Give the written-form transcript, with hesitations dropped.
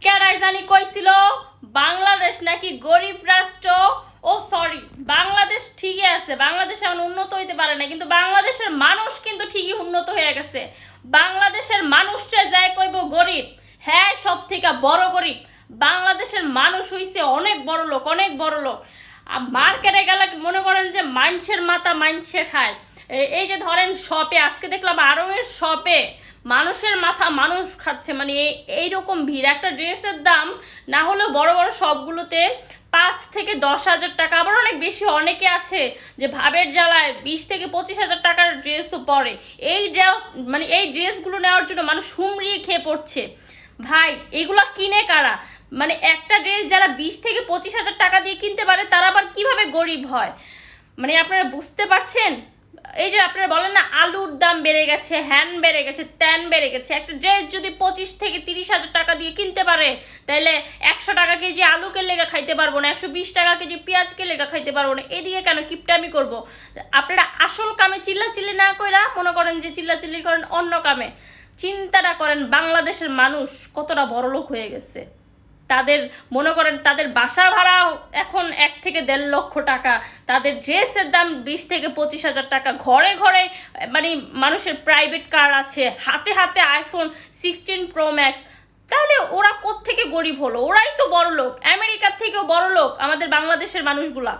কেডাই জানি কইছিল বাংলাদেশ নাকি গরিব রাষ্ট্র। ও সরি, বাংলাদেশ ঠিকই আছে, বাংলাদেশ এখন উন্নত হইতে পারে না, কিন্তু বাংলাদেশের মানুষ কিন্তু ঠিকই উন্নত হয়ে গেছে। বাংলাদেশের মানুষটা যায় কইব গরিব, হ্যাঁ সব থেকে বড় গরিব। বাংলাদেশের মানুষ হইছে অনেক বড় লোক, অনেক বড় লোক। মার্কেটে গেলে মনে করেন যে মাইনছের মাথা মাইনছে খায়। এই যে ধরেন শপে, আজকে দেখলাম আড়ংয়ের শপে মানুষের মাথা মানুষ খাচ্ছে, মানে এইরকম ভিড়। একটা ড্রেসের দাম না হলেও বড় বড় শপগুলোতে 5 থেকে 10 হাজার টাকা, আবার অনেক বেশি। অনেকে আছে যে ভাবের জ্বালায় 20 থেকে 25 হাজার টাকার ড্রেসও পরে। এই ড্রেস মানে এই ড্রেসগুলো নেওয়ার জন্য মানুষ হুমড়িয়ে খেয়ে পড়ছে। ভাই এগুলো কিনে কারা? মানে একটা ড্রেস যারা 20 থেকে 25 হাজার টাকা দিয়ে কিনতে পারে তারা আবার কিভাবে গরিব হয়? মানে আপনারা বুঝতে পারছেন? এই যে আপনারা বলেন না আলুর দাম বেড়ে গেছে, হ্যান বেড়ে গেছে, ত্যান বেড়ে গেছে। একটা ড্রেস যদি 25 থেকে 30 হাজার টাকা দিয়ে কিনতে পারে, তাহলে 100 টাকা কেজি আলুকে লেগা খাইতে পারবো না, 120 টাকা কেজি পেঁয়াজকে লেগা খাইতে পারবো না। এদিকে কেন কিপটামি করব? আপনারা আসল কামে চিল্লাচিল্লি না কইরা মনে করেন যে চিল্লাচিল্লি করেন অন্য কামে। চিন্তাটা করেন বাংলাদেশের মানুষ কতটা বড়লোক হয়ে গেছে। তাদের মনে করেন তাদের বাসা ভাড়া এখন 1 থেকে 1.5 লক্ষ টাকা, তাদের ড্রেসের দাম 20 থেকে 25 হাজার টাকা, ঘরে ঘরে মানে মানুষের প্রাইভেট কার আছে, হাতে হাতে আইফোন 16 প্রো ম্যাক্স। তাহলে ওরা কোত্থেকে গরিব হলো? ওরাই তো বড় লোক, আমেরিকার থেকেও বড় লোক আমাদের বাংলাদেশের মানুষগুলা।